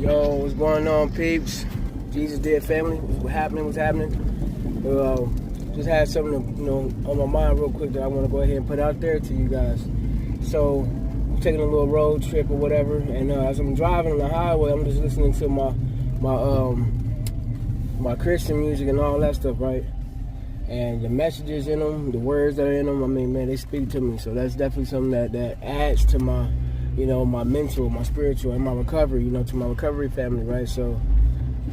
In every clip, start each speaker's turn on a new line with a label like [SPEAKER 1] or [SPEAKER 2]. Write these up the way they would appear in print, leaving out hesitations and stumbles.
[SPEAKER 1] Yo, what's going on, peeps? Jesus did, family. What's happening? Just had something to, on my mind real quick that I want to go ahead and put out there to you guys. So, I'm taking a little road trip or whatever, and as I'm driving on the highway, I'm just listening to my Christian music and all that stuff, right? And the messages in them, the words that are in them, I mean, man, they speak to me. So that's definitely something that adds to my, my mental, my spiritual, and my recovery, to my recovery family, right? So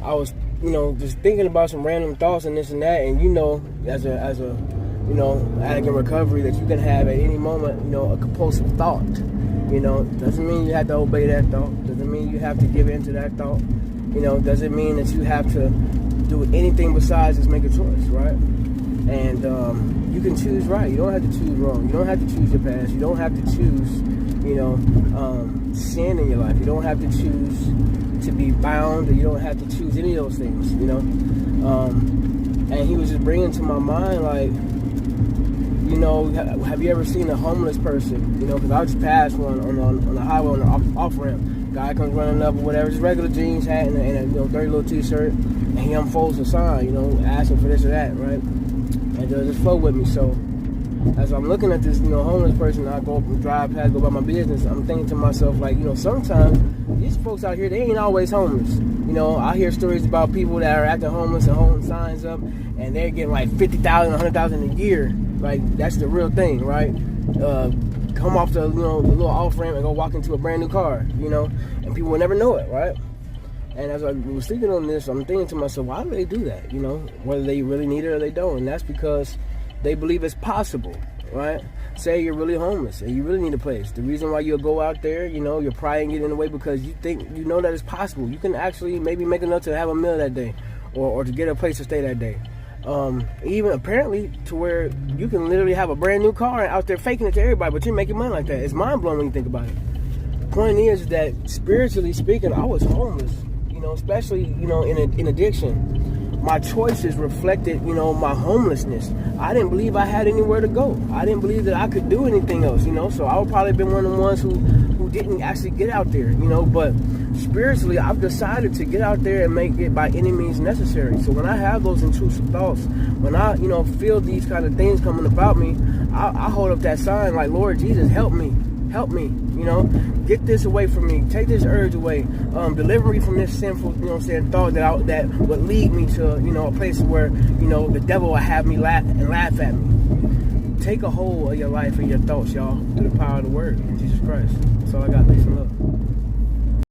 [SPEAKER 1] I was, just thinking about some random thoughts and this and that, and as a addict in recovery, that you can have at any moment, a compulsive thought. Doesn't mean you have to obey that thought. Doesn't mean you have to give in to that thought. Doesn't mean that you have to do anything besides just make a choice, right? And you can choose right. You don't have to choose wrong. You don't have to choose your past. You don't have to choose, sin in your life. You don't have to choose to be bound, or you don't have to choose any of those things, And he was just bringing to my mind, like, have you ever seen a homeless person? Because I just passed one on the highway on the off ramp. Guy comes running up or whatever, just regular jeans, hat, and a dirty little t-shirt, and he unfolds a sign, asking for this or that, right? And just flow with me. So as I'm looking at this, homeless person, I go drive past, go about my business, I'm thinking to myself, like, sometimes these folks out here, they ain't always homeless. I hear stories about people that are acting homeless and holding signs up, and they're getting like $50,000, $100,000 a year. Like, that's the real thing, right? Come off the little off ramp and go walk into a brand new car, and people will never know it, right? And as I was thinking on this, I'm thinking to myself, why do they do that? Whether they really need it or they don't. And that's because they believe it's possible, right? Say you're really homeless and you really need a place. The reason why you'll go out there, your pride and get in the way, because you think, that it's possible. You can actually maybe make enough to have a meal that day, or to get a place to stay that day. Even apparently to where you can literally have a brand new car out there faking it to everybody, but you're making money like that. It's mind blowing when you think about it. The point is that spiritually speaking, I was homeless, especially, in addiction. My choices reflected, my homelessness. I didn't believe I had anywhere to go. I didn't believe that I could do anything else, so I would probably have been one of the ones who didn't actually get out there, but spiritually, I've decided to get out there and make it by any means necessary. So when I have those intrusive thoughts, when I, feel these kind of things coming about me, I hold up that sign like, Lord Jesus, help me, get this away from me, take this urge away, deliver me from this sinful, thought that would lead me to, a place where, the devil will have me laugh at me. Take a hold of your life and your thoughts, y'all, through the power of the word in Jesus Christ. That's all I got. Peace and love.